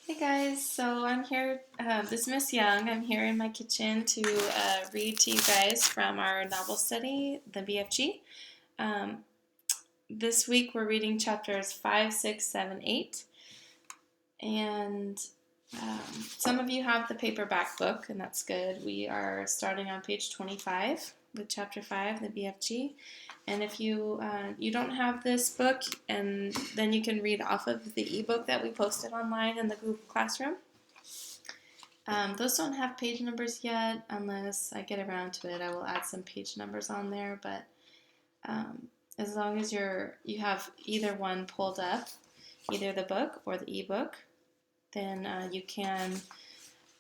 Hey guys, so I'm here, this is Miss Young. I'm here in my kitchen to read to you guys from our novel study, the BFG. Um, this week we're reading chapters 5, 6, 7, 8. And some of you have the paperback book, and that's good. We are starting on page 25 with chapter 5, the BFG. And if you don't have this book, and then you can read off of the ebook that we posted online in the Google Classroom. Those don't have page numbers yet. Unless I get around to it, I will add some page numbers on there. But as long as you have either one pulled up, either the book or the ebook, then you can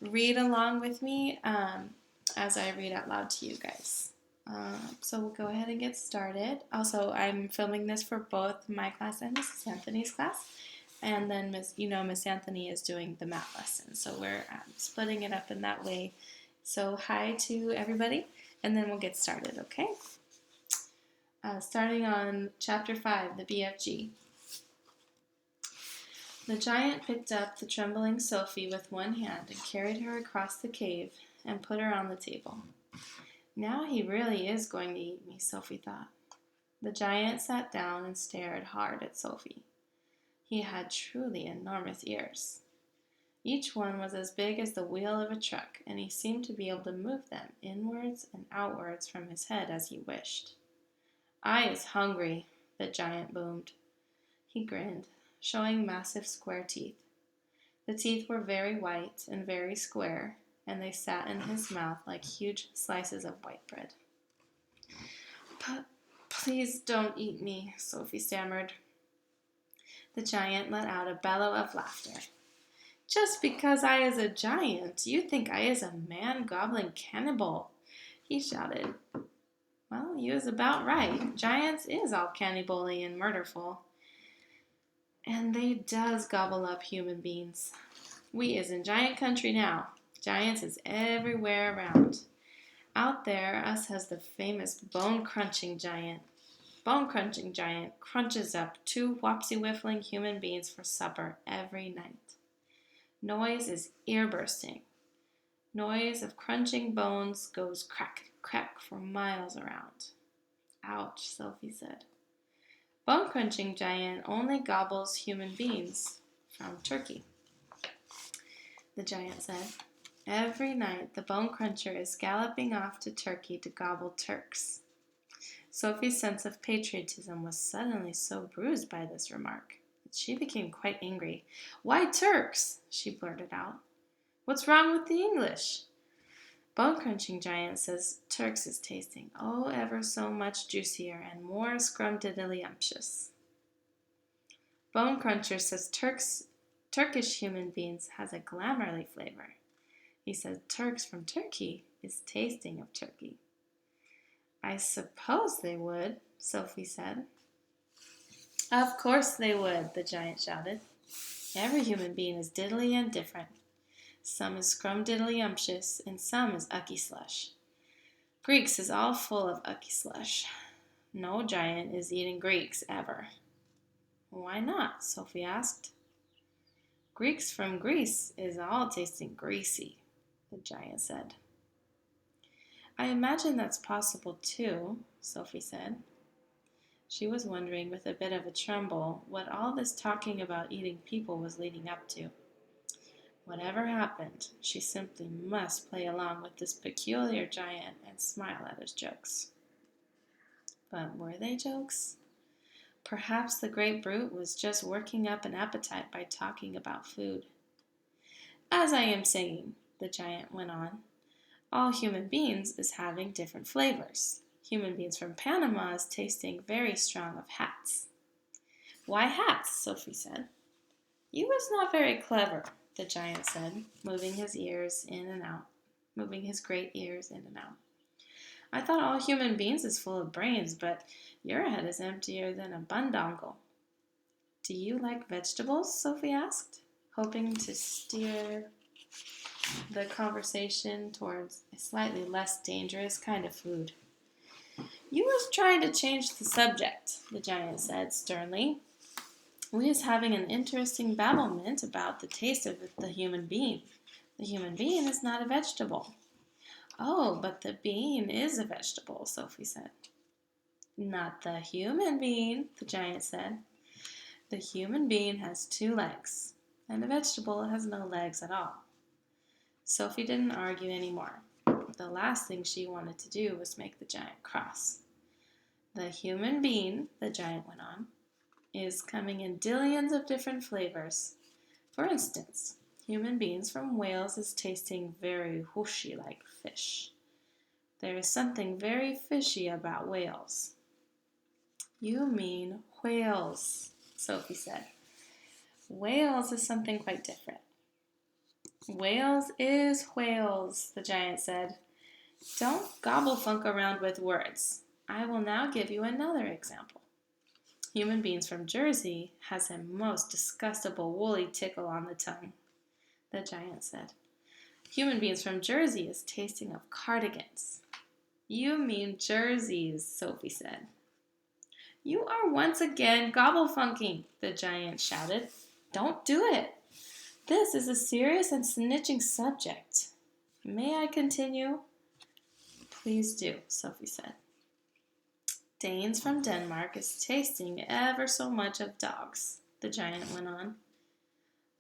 read along with me as I read out loud to you guys. So we'll go ahead and get started. Also, I'm filming this for both my class and Mrs. Anthony's class. And then Miss Anthony is doing the math lesson. So we're splitting it up in that way. So hi to everybody, and then we'll get started, okay? Starting on chapter 5, the BFG. The giant picked up the trembling Sophie with one hand and carried her across the cave and put her on the table. Now he really is going to eat me, Sophie thought. The giant sat down and stared hard at Sophie. He had truly enormous ears. Each one was as big as the wheel of a truck, and he seemed to be able to move them inwards and outwards from his head as he wished. "I is hungry," the giant boomed. He grinned, showing massive square teeth. The teeth were very white and very square, and they sat in his mouth like huge slices of white bread. "Please don't eat me," Sophie stammered. The giant let out a bellow of laughter. "Just because I is a giant, you think I is a man-gobbling cannibal," he shouted. "Well, you is about right. Giants is all cannibally and murderful. And they does gobble up human beings. We is in giant country now. Giants is everywhere around. Out there, us has the famous bone-crunching giant. Bone-crunching giant crunches up 2 whopsy-whiffling human beings for supper every night. Noise is ear-bursting. Noise of crunching bones goes crack, crack for miles around." "Ouch," Sophie said. "Bone-crunching giant only gobbles human beings from turkey," the giant said. "Every night the bone cruncher is galloping off to Turkey to gobble Turks." Sophie's sense of patriotism was suddenly so bruised by this remark that she became quite angry. "Why Turks?" she blurted out. "What's wrong with the English?" "Bone-crunching giant says Turks is tasting ever so much juicier and more scrumdiddlyumptious. Bone cruncher says Turkish human beings has a glamorly flavor. He says Turks from Turkey is tasting of Turkey." "I suppose they would," Sophie said. "Of course they would," the giant shouted. "Every human being is diddly and different. Some is scrumdiddlyumptious, and some is ucky slush. Greeks is all full of ucky slush. No giant is eating Greeks ever." "Why not?" Sophie asked. "Greeks from Greece is all tasting greasy," the giant said. "I imagine that's possible too," Sophie said. She was wondering with a bit of a tremble what all this talking about eating people was leading up to. Whatever happened, she simply must play along with this peculiar giant and smile at his jokes. But were they jokes? Perhaps the great brute was just working up an appetite by talking about food. "As I am saying," the giant went on, "all human beings is having different flavors. Human beings from Panama is tasting very strong of hats." "Why hats?" Sophie said. "You is not very clever," the giant said, moving his great ears in and out. "I thought all human beings is full of brains, but your head is emptier than a bundongle." "Do you like vegetables?" Sophie asked, hoping to steer the conversation towards a slightly less dangerous kind of food. "You was trying to change the subject," the giant said sternly. We is having an interesting babblement about the taste of the human bean. The human bean is not a vegetable. Oh, but the bean is a vegetable, Sophie said. Not the human bean, the giant said. The human bean has 2 legs, and the vegetable has no legs at all. Sophie didn't argue anymore. The last thing she wanted to do was make the giant cross. The human bean, the giant went on, is coming in dillions of different flavors. For instance, human beans from Wales is tasting very whooshy like fish. There is something very fishy about Wales. You mean whales, Sophie said. Wales is something quite different. Wales is whales, the giant said. Don't gobble-funk around with words. I will now give you another example. Human beans from Jersey has a most disgustable woolly tickle on the tongue, the giant said. Human beans from Jersey is tasting of cardigans. You mean jerseys, Sophie said. You are once again gobble-funking, the giant shouted. Don't do it. This is a serious and snitching subject. May I continue? Please do, Sophie said. Danes from Denmark is tasting ever so much of dogs, the giant went on.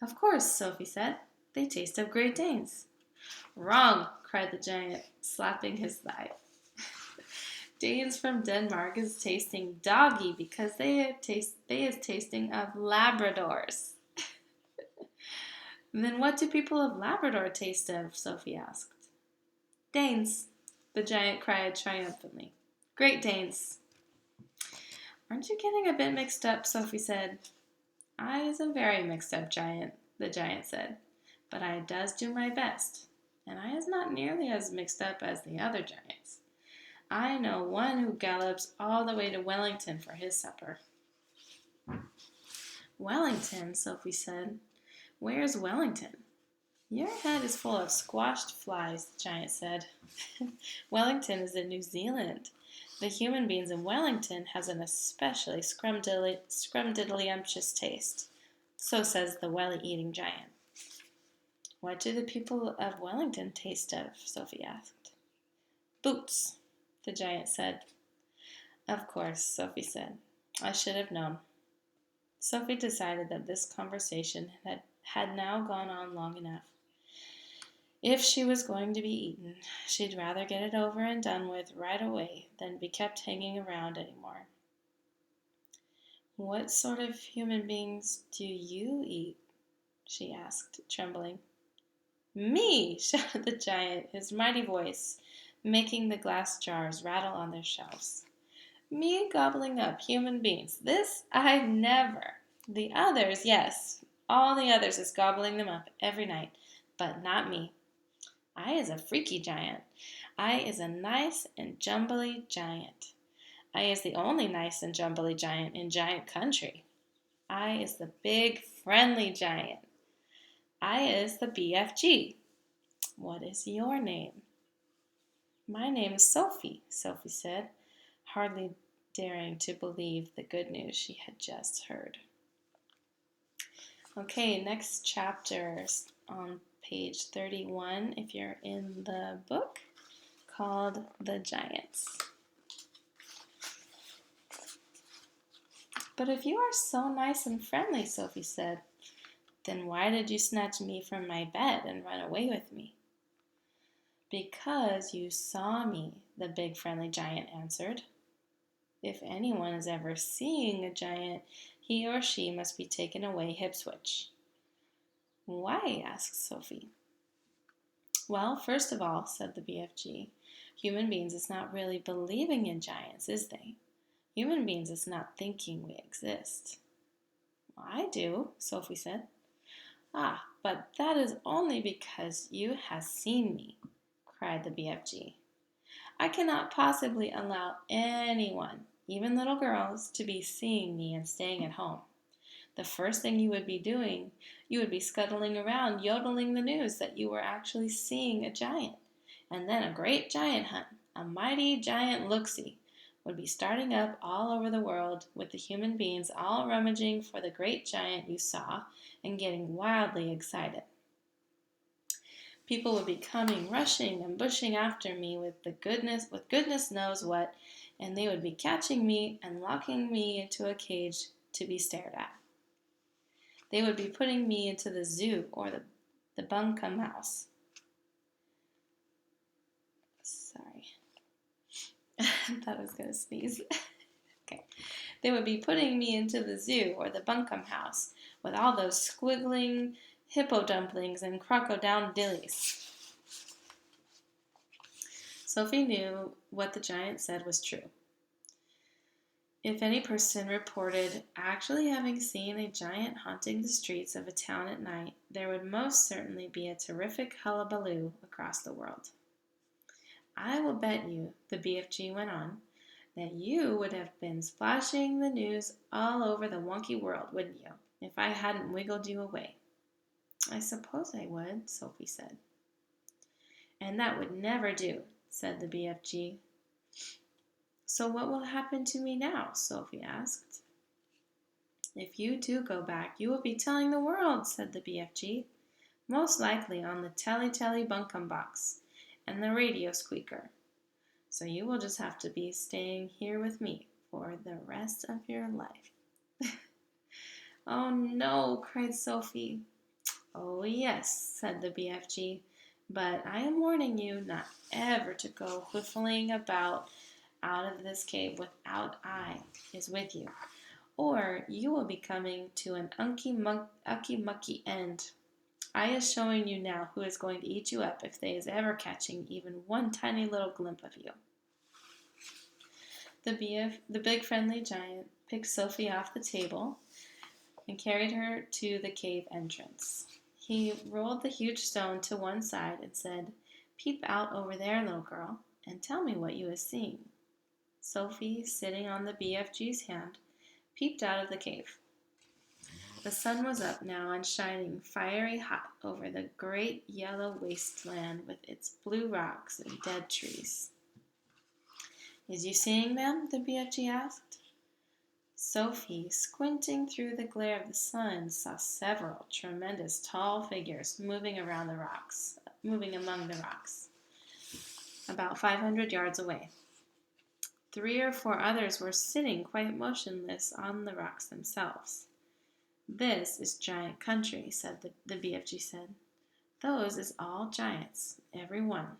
Of course, Sophie said. They taste of Great Danes. Wrong, cried the giant, slapping his thigh. Danes from Denmark is tasting doggy because they is tasting of Labradors. Then what do people of Labrador taste of? Sophie asked. Danes, the giant cried triumphantly. Great Danes. Aren't you getting a bit mixed up? Sophie said. I is a very mixed up giant, the giant said, but I does do my best, and I is not nearly as mixed up as the other giants. I know one who gallops all the way to Wellington for his supper. Wellington, Sophie said. Where's Wellington? Your head is full of squashed flies, the giant said. Wellington is in New Zealand. The human beings in Wellington has an especially scrumdiddlyumptious taste. So says the welly-eating giant. What do the people of Wellington taste of? Sophie asked. Boots, the giant said. Of course, Sophie said. I should have known. Sophie decided that this conversation had now gone on long enough. If she was going to be eaten, she'd rather get it over and done with right away than be kept hanging around anymore. What sort of human beings do you eat? She asked, trembling. Me, shouted the giant, his mighty voice making the glass jars rattle on their shelves. Me gobbling up human beings. This I never. The others, yes, all the others is gobbling them up every night, but not me. I is a freaky giant. I is a nice and jumbly giant. I is the only nice and jumbly giant in giant country. I is the big friendly giant. I is the BFG. What is your name? My name is Sophie, Sophie said, hardly daring to believe the good news she had just heard. Okay, next chapter on page 31, if you're in the book, called The Giants. But if you are so nice and friendly, Sophie said, then why did you snatch me from my bed and run away with me? Because you saw me, the big friendly giant answered. If anyone is ever seeing a giant, he or she must be taken away hip-switch. Why? Asked Sophie. Well, first of all, said the BFG, human beings is not really believing in giants, is they? Human beings is not thinking we exist. I do, Sophie said. Ah, but that is only because you has seen me, cried the BFG. I cannot possibly allow anyone, even little girls, to be seeing me and staying at home. The first thing you would be doing, you would be scuttling around yodeling the news that you were actually seeing a giant, and then a great giant hunt, a mighty giant look-see, would be starting up all over the world, with the human beings all rummaging for the great giant you saw and getting wildly excited. People would be coming rushing and bushing after me with goodness knows what, and they would be catching me and locking me into a cage to be stared at. They would be putting me into the zoo or the buncombe house. Sorry. I thought I was going to sneeze. Okay. They would be putting me into the zoo or the buncombe house with all those squiggling hippo dumplings and crocodile dillies. Sophie knew what the giant said was true. If any person reported actually having seen a giant haunting the streets of a town at night, there would most certainly be a terrific hullabaloo across the world. I will bet you, the BFG went on, that you would have been splashing the news all over the wonky world, wouldn't you, if I hadn't wiggled you away? I suppose I would, Sophie said. And that would never do, said the BFG. So what will happen to me now? Sophie asked. If you do go back, you will be telling the world, said the BFG. Most likely on the telly buncombe box and the radio squeaker. So you will just have to be staying here with me for the rest of your life. Oh no, cried Sophie. Oh yes, said the BFG, but I am warning you not ever to go whiffling about out of this cave without I is with you, or you will be coming to an ucky mucky end. I is showing you now who is going to eat you up if they is ever catching even one tiny little glimpse of you. The big friendly giant picked Sophie off the table and carried her to the cave entrance. He rolled the huge stone to one side and said, "Peep out over there, little girl, and tell me what you is seeing." Sophie, sitting on the BFG's hand, peeped out of the cave. The sun was up now and shining fiery hot over the great yellow wasteland with its blue rocks and dead trees. "Is you seeing them?" the BFG asked. Sophie, squinting through the glare of the sun, saw several tremendous tall figures moving among the rocks, about 500 yards away. 3 or 4 others were sitting quite motionless on the rocks themselves. "This is giant country," said the BFG said. "Those is all giants, every one."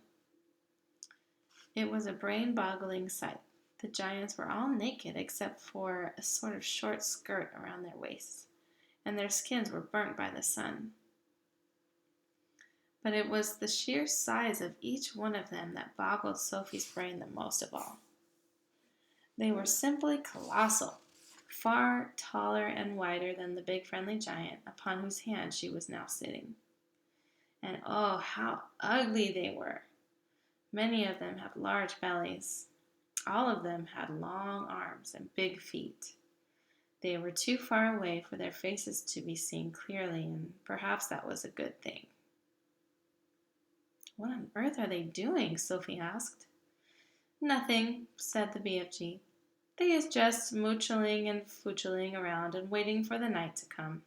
It was a brain-boggling sight. The giants were all naked except for a sort of short skirt around their waists, and their skins were burnt by the sun. But it was the sheer size of each one of them that boggled Sophie's brain the most of all. They were simply colossal, far taller and wider than the big friendly giant upon whose hand she was now sitting. And oh, how ugly they were! Many of them had large bellies. All of them had long arms and big feet. They were too far away for their faces to be seen clearly, and perhaps that was a good thing. "What on earth are they doing?" Sophie asked. "Nothing," said the BFG. "They is just moochling and foochling around and waiting for the night to come.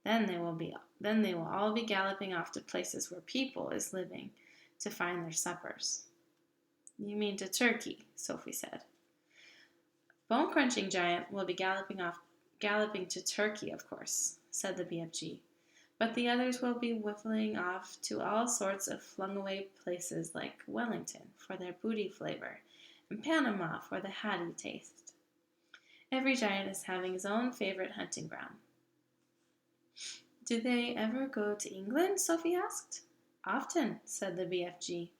Then they will all be galloping off to places where people is living to find their suppers." "You mean to Turkey," Sophie said. "Bone-crunching giant will be galloping to Turkey, of course," said the BFG. "But the others will be whiffling off to all sorts of flung-away places like Wellington for their booty flavor and Panama for the Hattie taste. Every giant is having his own favorite hunting ground." "Do they ever go to England?" Sophie asked. "Often," said the BFG.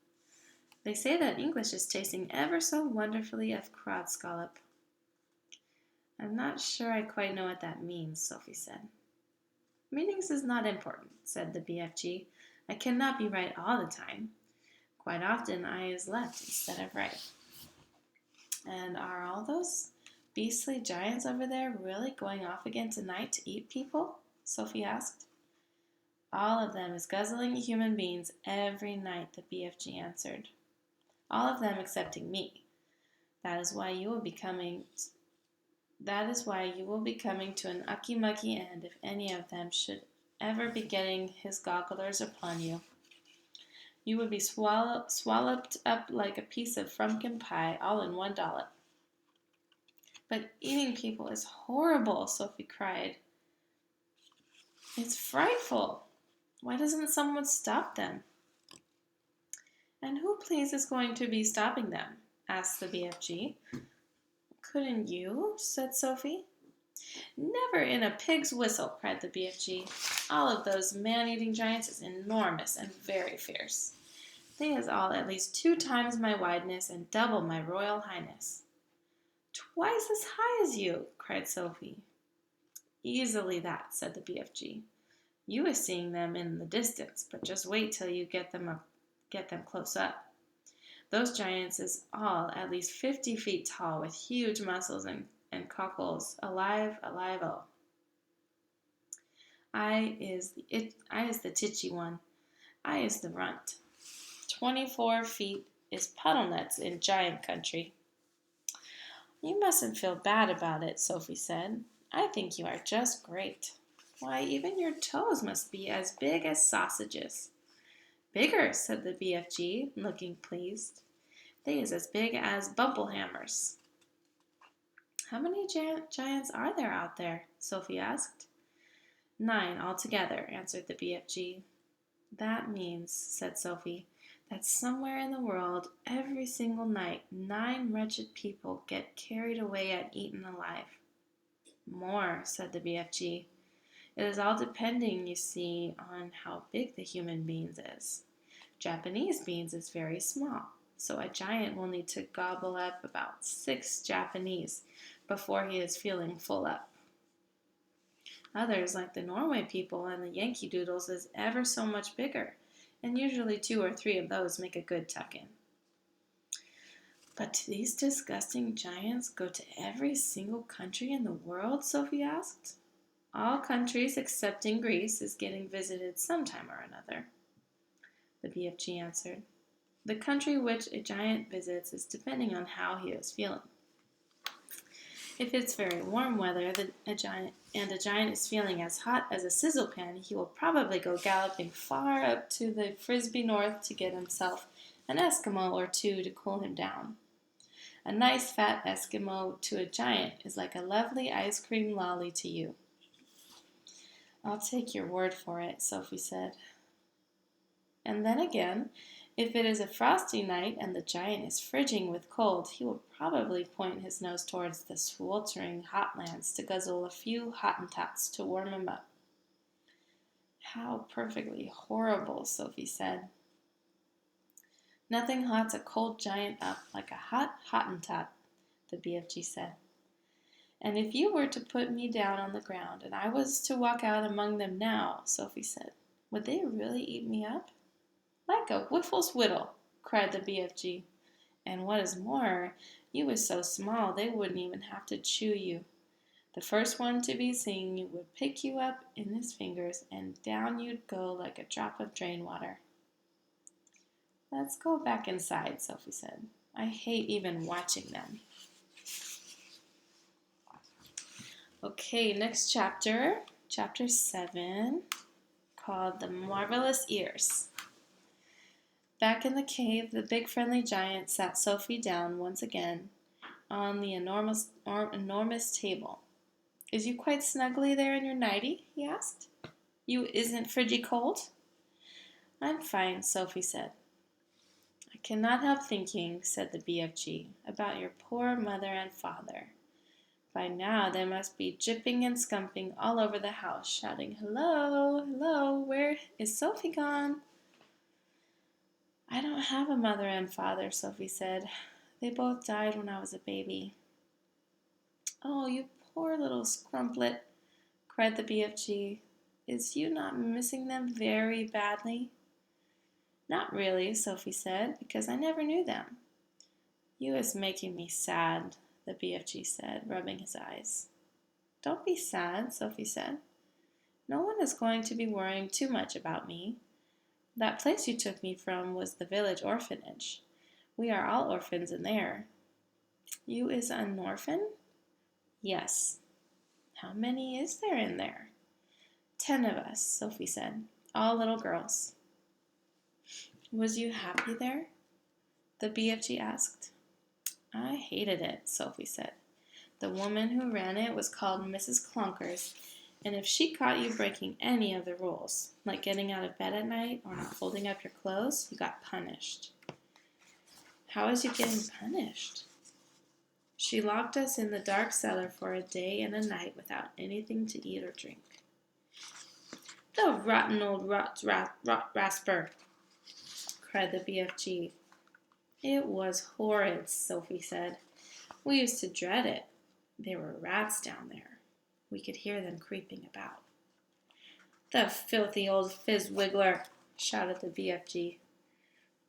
"They say that English is tasting ever so wonderfully of crod scallop." "I'm not sure I quite know what that means," Sophie said. "Meanings is not important," said the BFG. "I cannot be right all the time. Quite often I is left instead of right." "And are all those beastly giants over there really going off again tonight to eat people?" Sophie asked. "All of them is guzzling human beings every night," the BFG answered. "All of them excepting me. That is why you will be coming. That is why you will be coming to an ucky-mucky end if any of them should ever be getting his gogglers upon you. You would be swallowed up like a piece of frumpkin pie all in one dollop. But eating people is horrible, Sophie cried. It's frightful. Why doesn't someone stop them? And who, please, is going to be stopping them? Asked the BFG. Couldn't you? Said Sophie. Never in a pig's whistle, cried the BFG. All of those man-eating giants is enormous and very fierce. They is all at least 2 times my wideness and double my royal highness. Twice as high as you, cried Sophie. Easily that, said the BFG. You is seeing them in the distance, but just wait till you get them close up. Those giants is all at least 50 feet tall with huge muscles and cockles, alive-o. I is the titchy one. I is the runt. 24 feet is puddle nuts in giant country. You mustn't feel bad about it, Sophie said. I think you are just great. Why, even your toes must be as big as sausages. Bigger, said the BFG, looking pleased. They is as big as bumplehammers. How many giants are there out there? Sophie asked. 9 altogether, answered the BFG. That means, said Sophie, that somewhere in the world, every single night, 9 wretched people get carried away and eaten alive. More, said the BFG. It is all depending, you see, on how big the human beings is. Japanese beings is very small, so a giant will need to gobble up about 6 Japanese before he is feeling full up. Others, like the Norway people and the Yankee Doodles, is ever so much bigger, and usually 2 or 3 of those make a good tuck-in. But these disgusting giants go to every single country in the world? Sophie asked. All countries excepting Greece is getting visited sometime or another, the BFG answered. The country which a giant visits is depending on how he is feeling. If it's very warm weather a giant is feeling as hot as a sizzle pan, he will probably go galloping far up to the Frisbee North to get himself an Eskimo or 2 to cool him down. A nice fat Eskimo to a giant is like a lovely ice cream lolly to you. I'll take your word for it, Sophie said. And then again, if it is a frosty night and the giant is frigid with cold, he will probably point his nose towards the sweltering hot lands to guzzle a few Hottentots to warm him up. How perfectly horrible, Sophie said. Nothing hots a cold giant up like a hot Hottentot, the BFG said. And if you were to put me down on the ground and I was to walk out among them now, Sophie said, would they really eat me up? Like a whiffle's whittle, cried the BFG. And what is more, you was so small they wouldn't even have to chew you. The first one to be seen would pick you up in his fingers and down you'd go like a drop of drain water. Let's go back inside, Sophie said. I hate even watching them. Okay, next chapter, chapter 7, called The Marvelous Ears. Back in the cave, the big friendly giant sat Sophie down once again on the enormous table. Is you quite snugly there in your nightie? He asked. You isn't friggy cold? I'm fine, Sophie said. I cannot help thinking, said the BFG, about your poor mother and father. By now they must be jipping and scumping all over the house, shouting, Hello, hello, where is Sophie gone? I don't have a mother and father, Sophie said. They both died when I was a baby. Oh, you poor little scrumplet, cried the BFG. Is you not missing them very badly? Not really, Sophie said, because I never knew them. You is making me sad, the BFG said, rubbing his eyes. Don't be sad, Sophie said. No one is going to be worrying too much about me. That place you took me from was the village orphanage. We are all orphans in there. You is an orphan? Yes. How many is there in there? 10 of us, Sophie said, all little girls. Was you happy there? The BFG asked. I hated it, Sophie said. The woman who ran it was called Mrs. Clunkers, and if she caught you breaking any of the rules, like getting out of bed at night or not folding up your clothes, you got punished. How was you getting punished? She locked us in the dark cellar for a day and a night without anything to eat or drink. The rotten old rot rasper, cried the BFG. It was horrid, Sophie said. We used to dread it. There were rats down there. We could hear them creeping about. The filthy old fizzwiggler, shouted the BFG.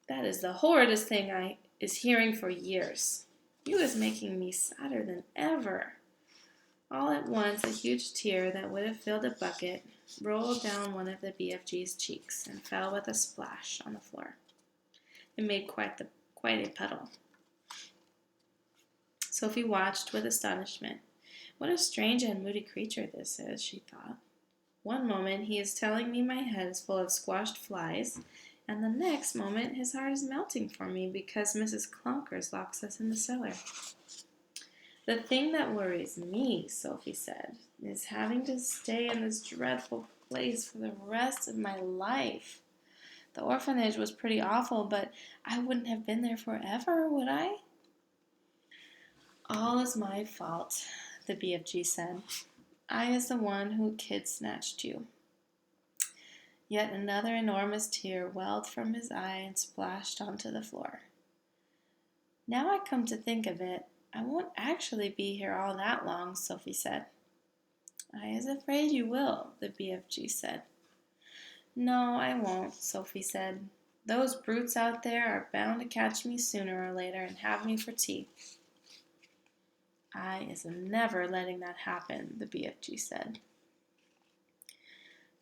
That is the horridest thing I is hearing for years. You is making me sadder than ever. All at once, a huge tear that would have filled a bucket rolled down one of the BFG's cheeks and fell with a splash on the floor. It made quite a puddle. Sophie watched with astonishment. What a strange and moody creature this is, she thought. One moment he is telling me my head is full of squashed flies, and the next moment his heart is melting for me because Mrs. Clunkers locks us in the cellar. The thing that worries me, Sophie said, is having to stay in this dreadful place for the rest of my life. The orphanage was pretty awful, but I wouldn't have been there forever, would I? All is my fault, the BFG said. I is the one who kid-snatched you. Yet another enormous tear welled from his eye and splashed onto the floor. Now I come to think of it, I won't actually be here all that long, Sophie said. I is afraid you will, the BFG said. No, I won't, Sophie said. Those brutes out there are bound to catch me sooner or later and have me for tea. I is never letting that happen, the BFG said.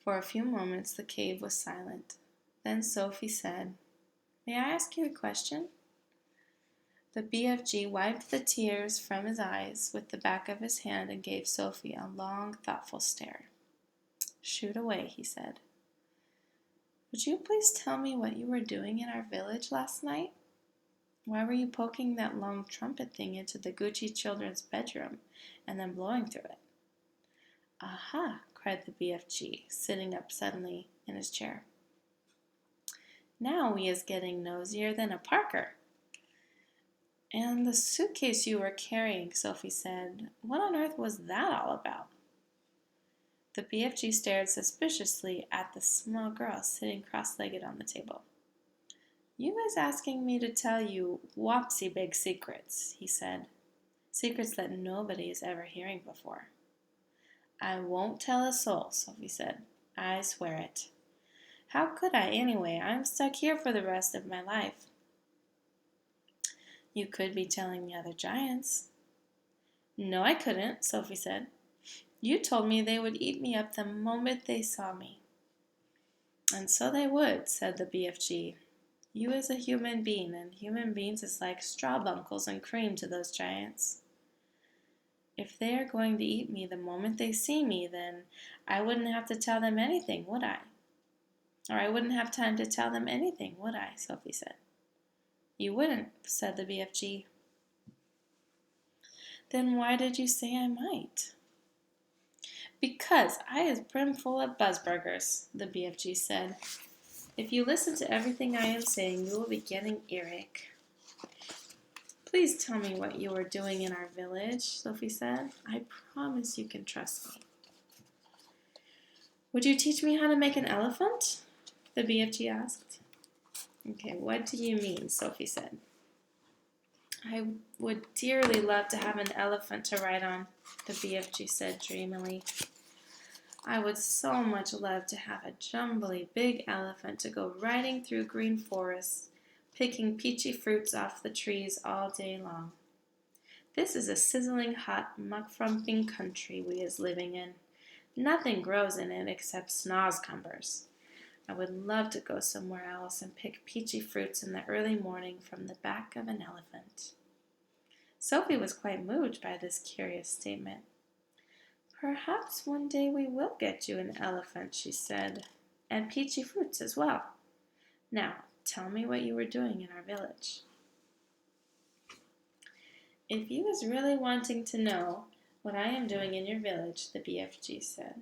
For a few moments the cave was silent. Then Sophie said, May I ask you a question? The BFG wiped the tears from his eyes with the back of his hand and gave Sophie a long, thoughtful stare. Shoot away, he said. Would you please tell me what you were doing in our village last night? Why were you poking that long trumpet thing into the Gucci children's bedroom and then blowing through it? Aha, cried the BFG, sitting up suddenly in his chair. Now he is getting nosier than a Parker. And the suitcase you were carrying, Sophie said, what on earth was that all about? The BFG stared suspiciously at the small girl sitting cross-legged on the table. You was asking me to tell you whoopsie big secrets, he said. Secrets that nobody is ever hearing before. I won't tell a soul, Sophie said. I swear it. How could I anyway? I'm stuck here for the rest of my life. You could be telling the other giants. No, I couldn't, Sophie said. You told me they would eat me up the moment they saw me. And so they would, said the BFG. You is a human being, and human beings is like straw bunkles and cream to those giants. If they are going to eat me the moment they see me, then I wouldn't have to tell them anything, would I? Or I wouldn't have time to tell them anything, would I? Sophie said. You wouldn't, said the BFG. Then why did you say I might? Because I is brimful of buzzburgers, the BFG said. If you listen to everything I am saying, you will be getting earache. Please tell me what you were doing in our village, Sophie said. I promise you can trust me. Would you teach me how to make an elephant? The BFG asked. Okay, what do you mean? Sophie said. I would dearly love to have an elephant to ride on, the BFG said dreamily. I would so much love to have a jumbly big elephant to go riding through green forests, picking peachy fruits off the trees all day long. This is a sizzling hot, muck-frumping country we is living in. Nothing grows in it except snozcumbers. I would love to go somewhere else and pick peachy fruits in the early morning from the back of an elephant. Sophie was quite moved by this curious statement. Perhaps one day we will get you an elephant, she said, and peachy fruits as well. Now, tell me what you were doing in our village. If you was really wanting to know what I am doing in your village, the BFG said,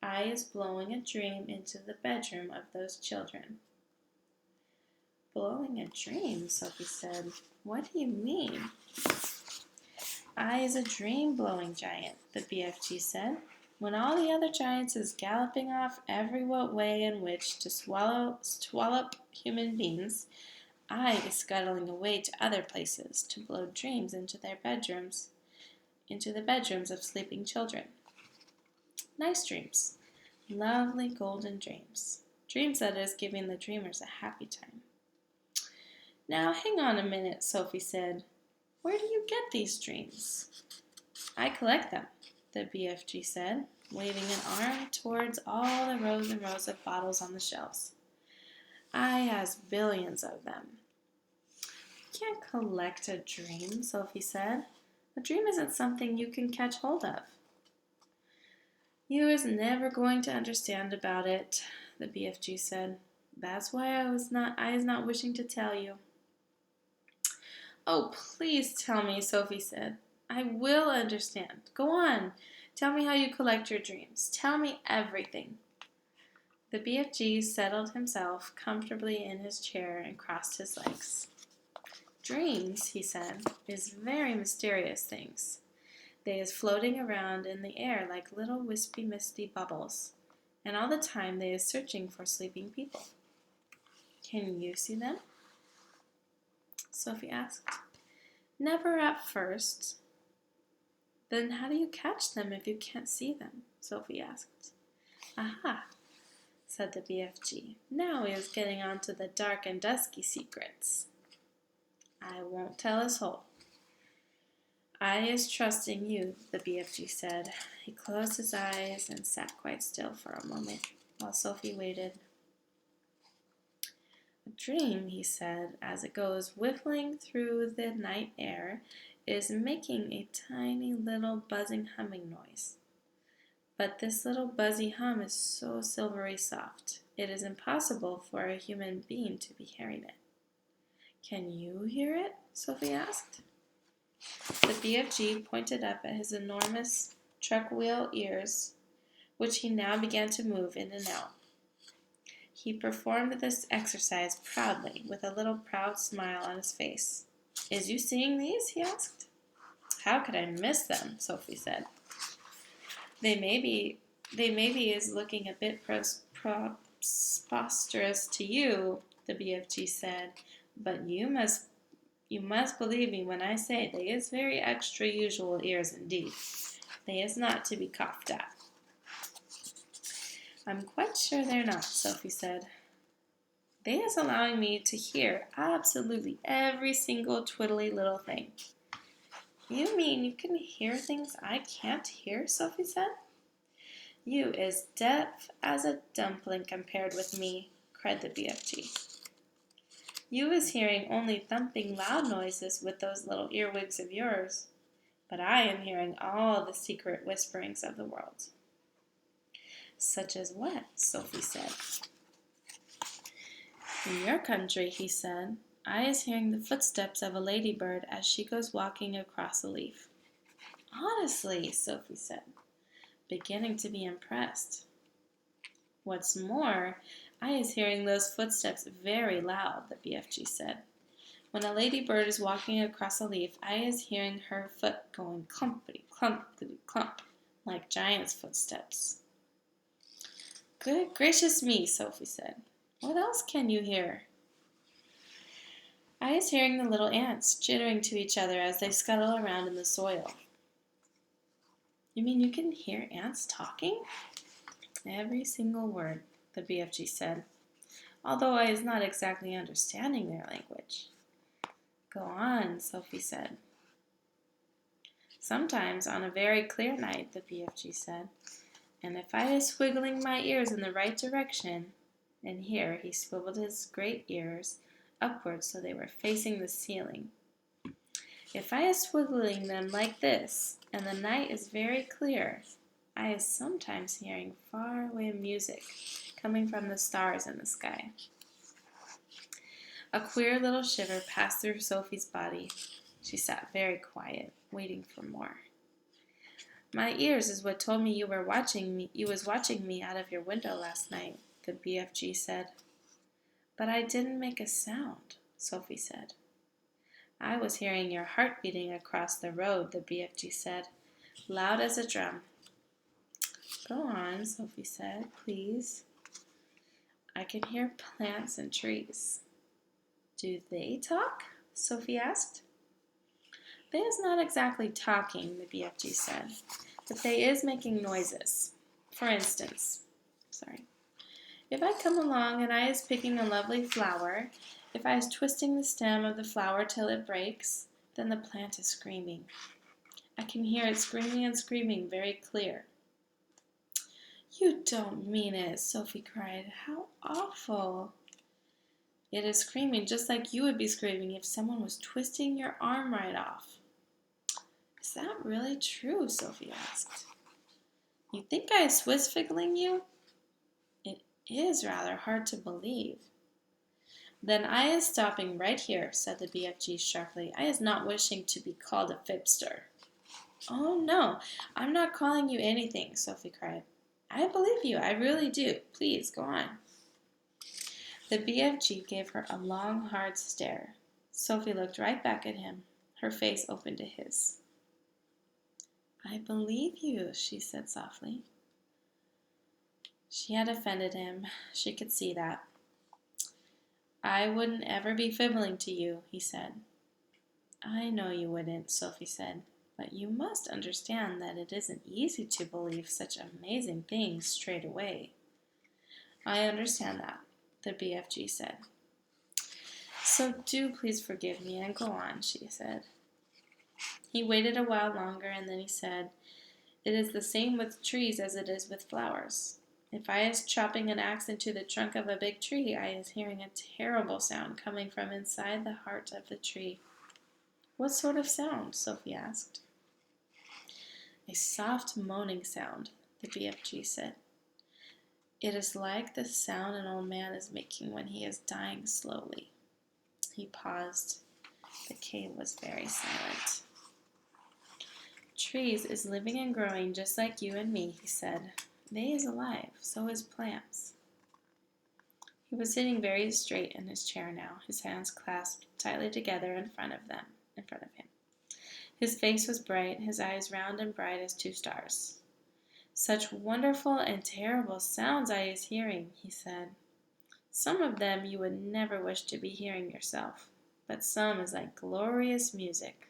I is blowing a dream into the bedroom of those children. Blowing a dream, Sophie said. What do you mean? I is a dream-blowing giant, the BFG said. When all the other giants is galloping off every way in which to swallow up human beings, I is scuttling away to other places to blow dreams into their bedrooms, into the bedrooms of sleeping children. Nice dreams. Lovely golden dreams. Dreams that is giving the dreamers a happy time. Now, hang on a minute, Sophie said. Where do you get these dreams? I collect them, the BFG said, waving an arm towards all the rows and rows of bottles on the shelves. I has billions of them. You can't collect a dream, Sophie said. A dream isn't something you can catch hold of. You is never going to understand about it, the BFG said. That's why I is not wishing to tell you. Oh, please tell me, Sophie said. I will understand. Go on. Tell me how you collect your dreams. Tell me everything. The BFG settled himself comfortably in his chair and crossed his legs. Dreams, he said, is very mysterious things. They is floating around in the air like little wispy, misty bubbles, and all the time they is searching for sleeping people. Can you see them? Sophie asked. Never at first. Then how do you catch them if you can't see them? Sophie asked. Aha, said the BFG. Now he is getting on to the dark and dusky secrets. I won't tell his whole. I is trusting you, the BFG said. He closed his eyes and sat quite still for a moment while Sophie waited. A dream, he said, as it goes whiffling through the night air, is making a tiny little buzzing humming noise. But this little buzzy hum is so silvery soft, it is impossible for a human being to be hearing it. Can you hear it? Sophie asked. The BFG pointed up at his enormous truck wheel ears, which he now began to move in and out. He performed this exercise proudly, with a little proud smile on his face. Is you seeing these? He asked. How could I miss them? Sophie said. They may be is looking a bit preposterous to you, the BFG said, but you must believe me when I say they is very extra usual ears indeed. They is not to be coughed at. I'm quite sure they're not, Sophie said. They is allowing me to hear absolutely every single twiddly little thing. You mean you can hear things I can't hear? Sophie said. You is deaf as a dumpling compared with me, cried the BFG. You is hearing only thumping loud noises with those little earwigs of yours, but I am hearing all the secret whisperings of the world. Such as what? Sophie said. In your country, he said, I is hearing the footsteps of a ladybird as she goes walking across a leaf. Honestly, Sophie said, beginning to be impressed. What's more, I is hearing those footsteps very loud, the BFG said. When a ladybird is walking across a leaf, I is hearing her foot going clumpity, clumpity, clump, like giant's footsteps. Good gracious me, Sophie said. What else can you hear? I is hearing the little ants chittering to each other as they scuttle around in the soil. You mean you can hear ants talking? Every single word, the BFG said, although I is not exactly understanding their language. Go on, Sophie said. Sometimes on a very clear night, the BFG said, and if I is swiggling my ears in the right direction, and here he swiveled his great ears upwards so they were facing the ceiling. If I is swiggling them like this, and the night is very clear, I is sometimes hearing far-away music coming from the stars in the sky. A queer little shiver passed through Sophie's body. She sat very quiet, waiting for more. My ears is what told me you was watching me out of your window last night, the BFG said. But I didn't make a sound, Sophie said. I was hearing your heart beating across the road, the BFG said, loud as a drum. Go on, Sophie said, please. I can hear plants and trees. Do they talk? Sophie asked. They is not exactly talking, the BFG said, but they is making noises. For instance, if I come along and I is picking a lovely flower, if I is twisting the stem of the flower till it breaks, then the plant is screaming. I can hear it screaming and screaming very clear. You don't mean it, Sophie cried. How awful. It is screaming just like you would be screaming if someone was twisting your arm right off. Is that really true? Sophie asked. You think I is Swiss-figgling you? It is rather hard to believe. Then I is stopping right here, said the BFG sharply. I is not wishing to be called a fibster. Oh, no, I'm not calling you anything, Sophie cried. I believe you, I really do. Please, go on. The BFG gave her a long, hard stare. Sophie looked right back at him, her face open to his. I believe you, she said softly. She had offended him. She could see that. I wouldn't ever be fibbling to you, he said. I know you wouldn't, Sophie said, but you must understand that it isn't easy to believe such amazing things straight away. I understand that, the BFG said. So do please forgive me and go on, she said. He waited a while longer and then he said, It is the same with trees as it is with flowers. If I is chopping an axe into the trunk of a big tree, I is hearing a terrible sound coming from inside the heart of the tree. What sort of sound? Sophie asked. A soft moaning sound, the BFG said. It is like the sound an old man is making when he is dying slowly. He paused. The cave was very silent. Trees is living and growing just like you and me, he said. They is alive, so is plants. He was sitting very straight in his chair now, his hands clasped tightly together in front of him. His face was bright, his eyes round and bright as two stars. Such wonderful and terrible sounds I is hearing, he said. Some of them you would never wish to be hearing yourself, but some is like glorious music.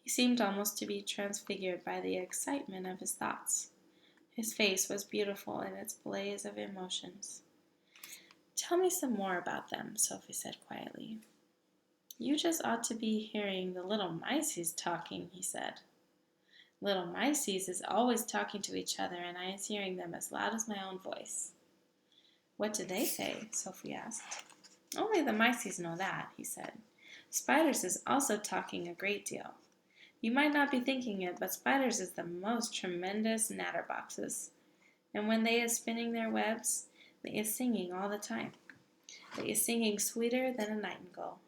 He seemed almost to be transfigured by the excitement of his thoughts. His face was beautiful in its blaze of emotions. Tell me some more about them, Sophie said quietly. You just ought to be hearing the little mices talking, he said. Little mices is always talking to each other, and I is hearing them as loud as my own voice. What do they say? Sophie asked. Only the mices know that, he said. Spiders is also talking a great deal. You might not be thinking it, but spiders is the most tremendous natterboxes. And when they is spinning their webs, they is singing all the time. They is singing sweeter than a nightingale.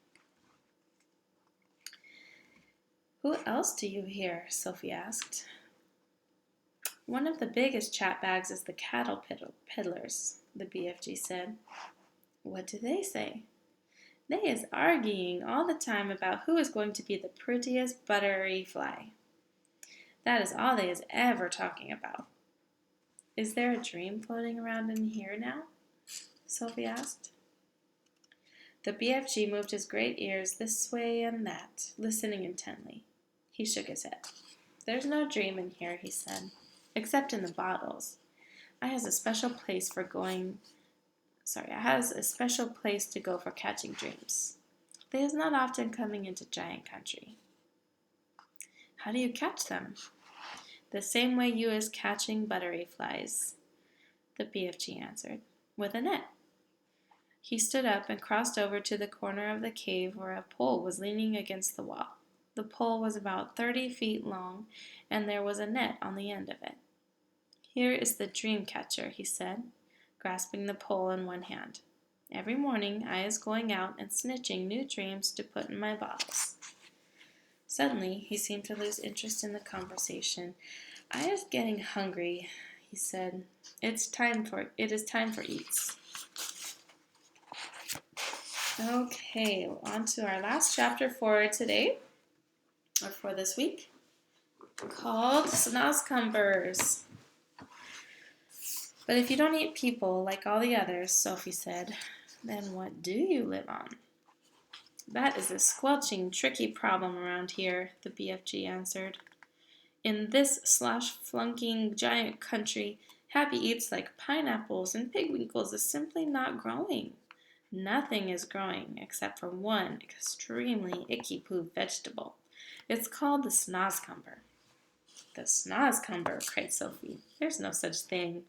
Who else do you hear? Sophie asked. One of the biggest chat bags is the cattle peddlers, the BFG said. What do they say? They is arguing all the time about who is going to be the prettiest buttery fly. That is all they is ever talking about. Is there a dream floating around in here now? Sophie asked. The BFG moved his great ears this way and that, listening intently. He shook his head. There's no dream in here, he said, except in the bottles. I has a special place to go for catching dreams. They is not often coming into giant country. How do you catch them? The same way you is catching buttery flies, the BFG answered, with a net. He stood up and crossed over to the corner of the cave where a pole was leaning against the wall. The pole was about 30 feet long, and there was a net on the end of it. "Here is the dream catcher," he said, grasping the pole in one hand. "Every morning I is going out and snitching new dreams to put in my bottles." Suddenly he seemed to lose interest in the conversation. "I is getting hungry," he said. It is time for eats." Okay, on to our last chapter for today, or for this week, called Snozzcumbers. "But if you don't eat people like all the others," Sophie said, "then what do you live on?" "That is a squelching, tricky problem around here," the BFG answered. "In this slosh-flunking giant country, happy eats like pineapples and pigwinkles is simply not growing. Nothing is growing except for one extremely icky-poo vegetable. It's called the snozzcumber." "The snozzcumber," cried Sophie. "There's no such thing."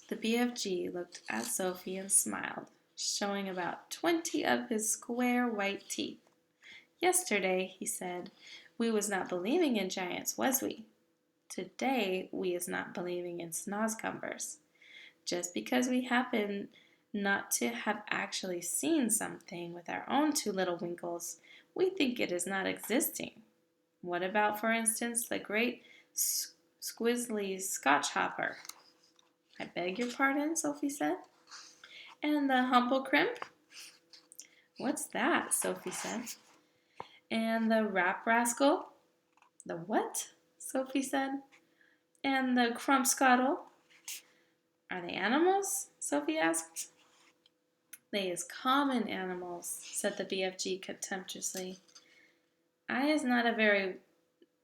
The BFG looked at Sophie and smiled, showing about 20 of his square white teeth. "Yesterday," he said, "we was not believing in giants, was we? Today we is not believing in snozzcumbers. Just because we happen not to have actually seen something with our own two little winkles, we think it is not existing. What about, for instance, the great Squizzly's Scotch hopper?" "I beg your pardon," Sophie said. "And the humble crimp?" "What's that?" Sophie said. "And the rap rascal?" "The what?" Sophie said. "And the crumpscuttle?" "Are they animals?" Sophie asked. "They is common animals," said the BFG contemptuously. "I is not a very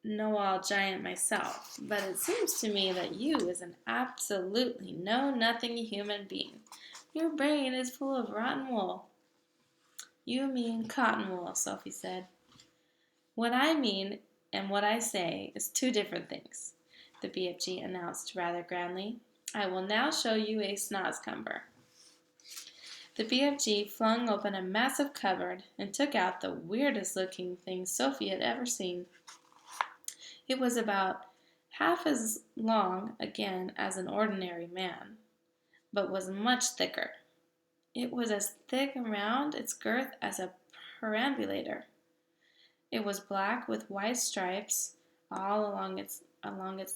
know-all giant myself, but it seems to me that you is an absolutely know-nothing human being. Your brain is full of rotten wool." "You mean cotton wool," Sophie said. "What I mean and what I say is two different things," the BFG announced rather grandly. "I will now show you a snozzcumber." The BFG flung open a massive cupboard and took out the weirdest looking thing Sophie had ever seen. It was about half as long again as an ordinary man, but was much thicker. It was as thick around its girth as a perambulator. It was black with white stripes all along its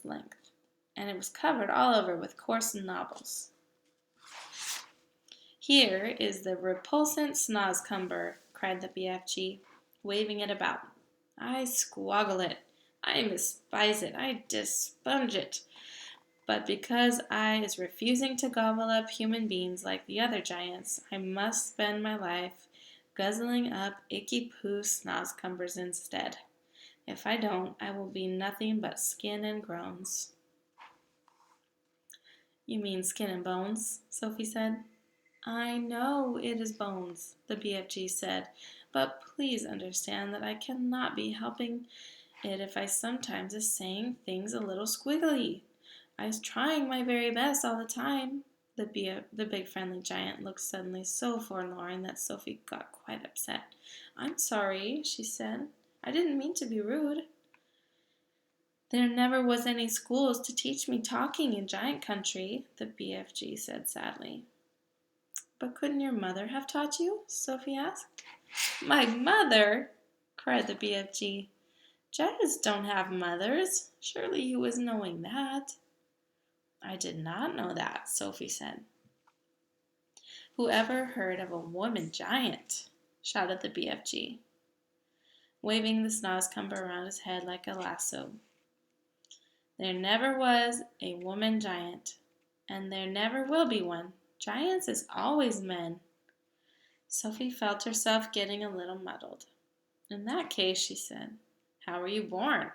length, and it was covered all over with coarse knobbles. "Here is the repulsant snozzcumber," cried the BFG, waving it about. "I squoggle it, I despise it, I dispunge it. But because I is refusing to gobble up human beings like the other giants, I must spend my life guzzling up icky-poo snozzcumbers instead. If I don't, I will be nothing but skin and groans." "You mean skin and bones," Sophie said. "I know it is bones," the BFG said, "but please understand that I cannot be helping it if I sometimes is saying things a little squiggly. I was trying my very best all the time." The big friendly giant looked suddenly so forlorn that Sophie got quite upset. "I'm sorry," she said. "I didn't mean to be rude." "There never was any schools to teach me talking in giant country," the BFG said sadly. "But couldn't your mother have taught you?" Sophie asked. "My mother!" cried the BFG. "Giants don't have mothers. Surely you was knowing that." "I did not know that," Sophie said. "Who ever heard of a woman giant?" shouted the BFG, waving the snozzcumber around his head like a lasso. "There never was a woman giant, and there never will be one. Giants is always men." Sophie felt herself getting a little muddled. "In that case," she said, "how were you born?"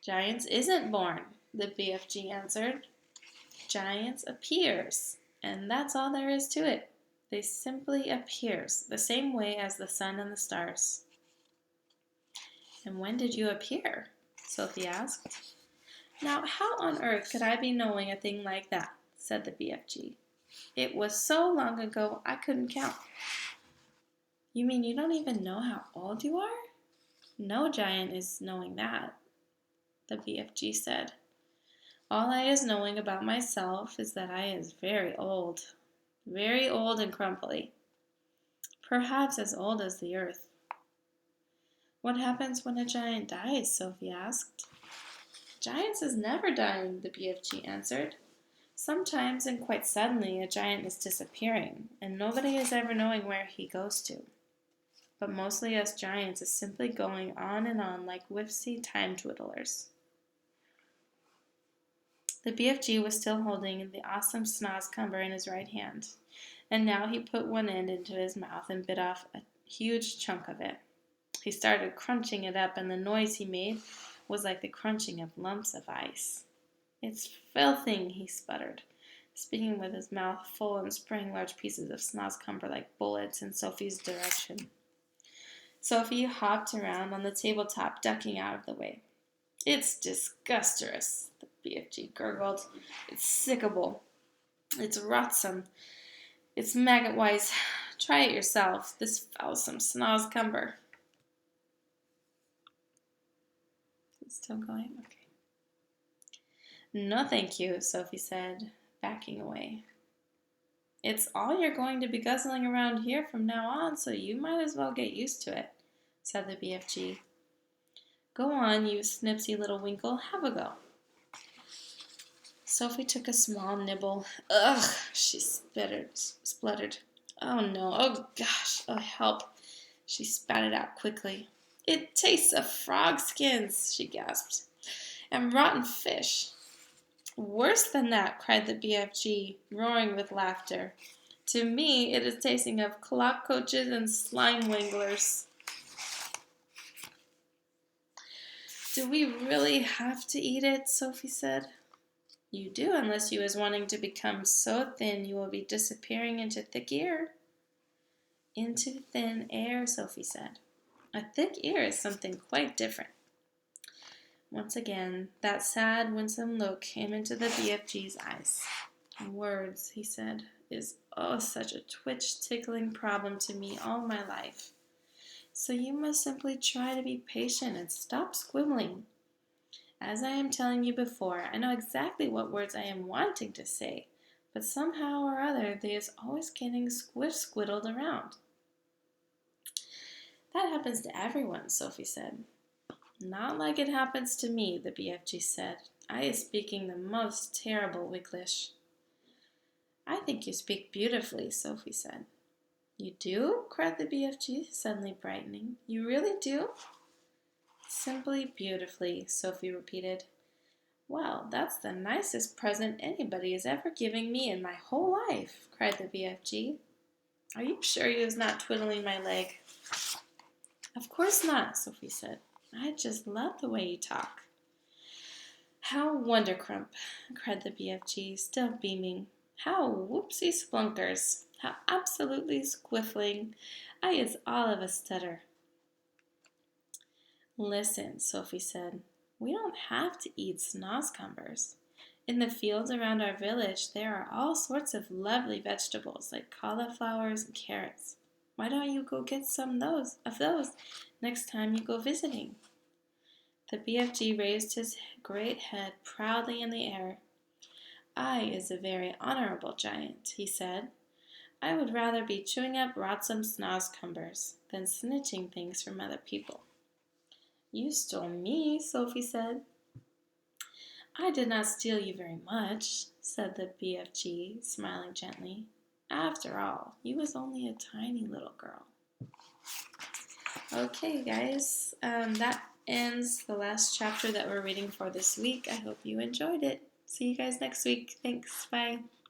"Giants isn't born," the BFG answered. "Giants appears, and that's all there is to it. They simply appears, the same way as the sun and the stars." "And when did you appear?" Sophie asked. "Now how on earth could I be knowing a thing like that?" said the BFG. It was so long ago I couldn't count. You mean you don't even know how old you are? No giant is knowing that, the BFG said. All I is knowing about myself is that I is very old and crumbly, perhaps as old as the earth. What happens when a giant dies? Sophie asked. Giants is never dying, the BFG answered. Sometimes and quite suddenly a giant is disappearing, and nobody is ever knowing where he goes to. But mostly us giants is simply going on and on like whipsy time twiddlers. The BFG was still holding the awesome snozzcumber in his right hand, and now he put one end into his mouth and bit off a huge chunk of it. He started crunching it up, and the noise he made was like the crunching of lumps of ice. It's filthy, he sputtered, speaking with his mouth full and spraying large pieces of snozzcumber like bullets in Sophie's direction. Sophie hopped around on the tabletop, ducking out of the way. It's disgusterous, the BFG gurgled. It's sickable. It's rotsome. It's maggot-wise. Try it yourself, this foulsome snozzcumber. It's still going? Okay. No, thank you, Sophie said, backing away. It's all you're going to be guzzling around here from now on, so you might as well get used to it, said the BFG. Go on, you snipsy little winkle, have a go. Sophie took a small nibble. Ugh, she spluttered. Oh no, oh gosh, oh help. She spat it out quickly. It tastes of frog skins, she gasped, and rotten fish. Worse than that, cried the BFG, roaring with laughter. To me, it is tasting of clock coaches and slime wanglers. Do we really have to eat it? Sophie said. You do, unless you is wanting to become so thin you will be disappearing into thick air. Into thin air, Sophie said. A thick ear is something quite different. Once again, that sad, winsome look came into the BFG's eyes. Words, he said, is such a tickling problem to me all my life. So you must simply try to be patient and stop squibbling. As I am telling you before, I know exactly what words I am wanting to say, but somehow or other they is always getting squiddled around. That happens to everyone, Sophie said. Not like it happens to me, the BFG said. I is speaking the most terrible Wicklish. I think you speak beautifully, Sophie said. You do? Cried the BFG, suddenly brightening. You really do? Simply beautifully, Sophie repeated. Well, that's the nicest present anybody is ever giving me in my whole life, cried the BFG. Are you sure you is not twiddling my leg? Of course not, Sophie said. I just love the way you talk. How wondercrump, cried the BFG, still beaming. How whoopsie splunkers. How absolutely squiffling. I is all of a stutter. Listen, Sophie said. We don't have to eat snozzcumbers. In the fields around our village there are all sorts of lovely vegetables like cauliflowers and carrots. Why don't you go get some of those next time you go visiting? The BFG raised his great head proudly in the air. I is a very honorable giant, he said. I would rather be chewing up rotsome snozzcumbers than snitching things from other people. You stole me, Sophie said. I did not steal you very much, said the BFG, smiling gently. After all, you was only a tiny little girl. Okay, guys, that ends the last chapter that we're reading for this week. I hope you enjoyed it. See you guys next week. Thanks. Bye.